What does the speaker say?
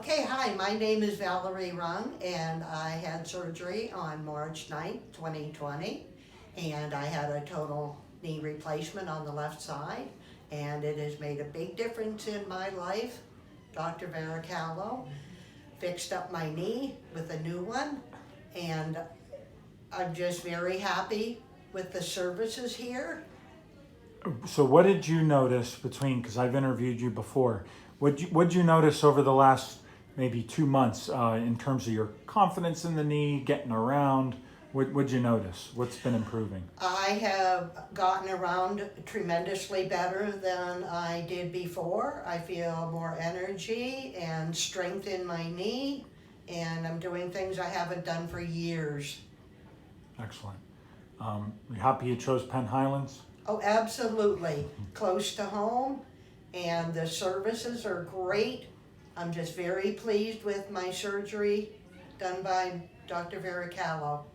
Okay, hi, my name is Valerie Rung, and I had surgery on March 9th, 2020, and I had a total knee replacement on the left side, and it has made a big difference in my life. Dr. Varacallo fixed up my knee with a new one, and I'm just very happy with the services here. So what did you notice between, because I've interviewed you before, what'd you notice over the last maybe 2 months in terms of your confidence in the knee, getting around? What'd you notice? What's been improving? I have gotten around tremendously better than I did before. I feel more energy and strength in my knee, and I'm doing things I haven't done for years. Excellent. You happy you chose Penn Highlands? Oh, absolutely. Close to home, and the services are great. I'm just very pleased with my surgery done by Dr. Varacallo.